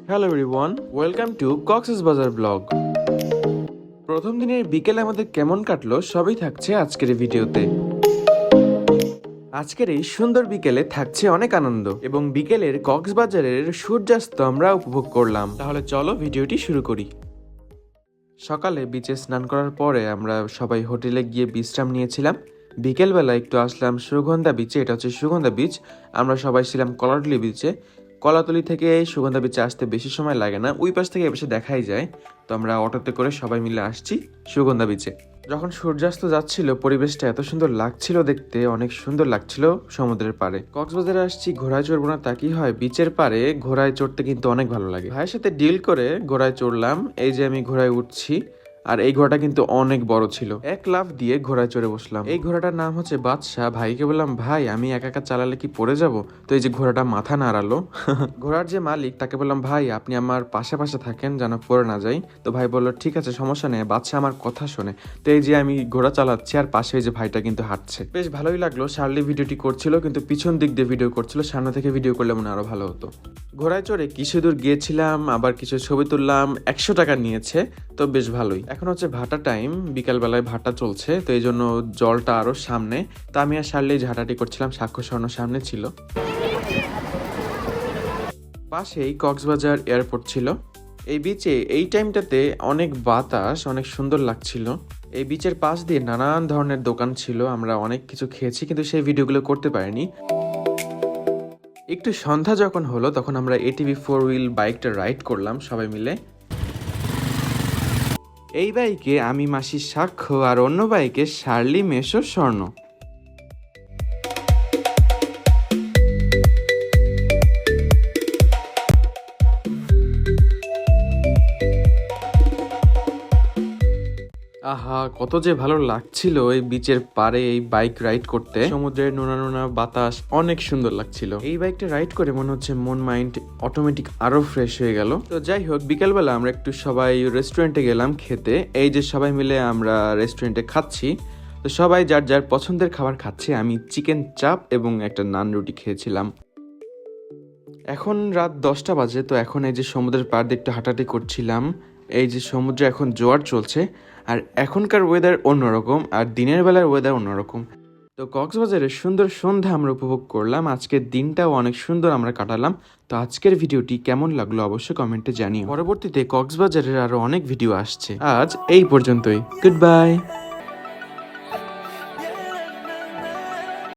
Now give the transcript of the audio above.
Hello everyone, welcome to Cox's Bazar blog. প্রথম দিনের বিকেলে আমাদের কেমন কাটলো সবই থাকছে আজকের এই ভিডিওতে। আজকের এই সুন্দর বিকেলে থাকছে অনেক আনন্দ এবং বিকেলের কক্সবাজারের সূর্যাস্ত আমরা উপভোগ করলাম। তাহলে চলো ভিডিওটি শুরু করি। সকালে বিচে স্নান করার পরে আমরা সবাই হোটেলে গিয়ে বিশ্রাম নিয়েছিলাম। বিকেলবেলা একটু আসলাম সুগন্ধা বিচে, এটা হচ্ছে সুগন্ধা বিচ। আমরা সবাই ছিলাম কলারতলি বিচে। কলাতলি থেকে সুগন্ধা বিচে আসতে বেশি সময় লাগে না, ওই পাশ থেকে এসে দেখাই যায়। তো আমরা অটোতে করে সবাই মিলে আসছি সুগন্ধা বিচে। যখন সূর্যাস্ত যাচ্ছিল পরিবেশটা এত সুন্দর লাগছিল দেখতে, অনেক সুন্দর লাগছিল সমুদ্রের পাড়ে। কক্সবাজারে আসছি ঘোড়ায় চড়বো না তা কি হয়, বিচের পাড়ে ঘোড়ায় চড়তে কিন্তু অনেক ভালো লাগে। ভাইয়ের সাথে ডিল করে ঘোড়ায় চড়লাম। এই যে আমি ঘোড়ায় উঠছি, আর এই ঘোড়াটা কিন্তু অনেক বড় ছিল। এক লাফ দিয়ে ঘোড়ায় চড়ে বসলাম। এই ঘোড়াটার নাম হচ্ছে বাদশাহ। ভাইকে বললাম, ভাই আমি একা একা চালালে কি পড়ে যাব? তো এই যে ঘোড়াটা মাথা নাড়ালো। ঘোড়ার যে মালিক তাকে বললাম, ভাই আপনি আমার পাশে পাশে থাকেন যেন পড়ে না যাই। তো ভাই বললো ঠিক আছে, সমস্যা নেই, বাদশাহ আমার কথা শোনে। তো এই যে আমি ঘোড়া চালাচ্ছি আর পাশে এই যে ভাইটা কিন্তু হাঁটছে। বেশ ভালোই লাগলো। শার্লি ভিডিওটি করছিল কিন্তু পিছন দিক দিয়ে ভিডিও করছিল, সামনে থেকে ভিডিও করলে মনে আরো ভালো হতো। ঘোড়ায় চড়ে কিছু দূর গিয়েছিলাম, আবার কিছু ছবি তুললাম। 100 টাকা নিয়েছে, তো বেশ ভালোই। এখন হচ্ছে ভাটা টাইম, বিকালবেলায় ভাটা চলছে, তো এই জন্য জলটা আরো সামনে। তা আমি আর শার্লি ঝাঁটাটি করছিলাম, সাক্ষ্য স্বর্ণ সামনে ছিল। পাশেই কক্সবাজার এয়ারপোর্ট ছিল। এই বিচে এই টাইমটাতে অনেক বাতাস, অনেক সুন্দর লাগছিল। এই বিচের পাশ দিয়ে নানান ধরনের দোকান ছিল, আমরা অনেক কিছু খেয়েছি কিন্তু সেই ভিডিওগুলো করতে পারিনি। একটু সন্ধ্যা যখন হলো তখন আমরা এটিভি 4 হুইল বাইকটা রাইড করলাম সবাই মিলে। এই বাইকে আমি মাসি সাক্ষ্য আর অন্য বাইকে শার্লি মেশো স্বর্ণ। আহা, কত যে ভালো লাগছিল এই বিচের পাড়ে এই বাইক রাইড করতে। সমুদ্রের নোনা নোনা বাতাস অনেক সুন্দর লাগছিল। এই বাইকটা রাইড করে মনে হচ্ছে মন মাইন্ড অটোমেটিক আরো ফ্রেশ হয়ে গেল। তো যাই হোক, বিকেলবেলা আমরা একটু সবাই রেস্টুরেন্টে গেলাম খেতে। এই যে সবাই মিলে আমরা রেস্টুরেন্টে খাচ্ছি, তো সবাই যার যার পছন্দের খাবার খাচ্ছে। আমি চিকেন চাপ এবং একটা নান রুটি খেয়েছিলাম। এখন রাত 10টা বাজে, তো এখন এই যে সমুদ্রের পাড় দিয়ে একটু হাঁটাহাঁটি করছিলাম। এই যে সমুদ্রে এখন জোয়ার চলছে, আর এখনকার ওয়েদার অন্যরকম আর দিনের বেলার ওয়েদার অন্যরকম। তো কক্সবাজারের সুন্দর সন্ধ্যা আমরা উপভোগ করলাম। আজকের দিনটাও অনেক সুন্দর আমরা কাটালাম। তো আজকের ভিডিওটি কেমন লাগলো অবশ্যই কমেন্টে জানিও। পরবর্তীতে কক্সবাজারের আরো অনেক ভিডিও আসছে। আজ এই পর্যন্তই, গুড বাই।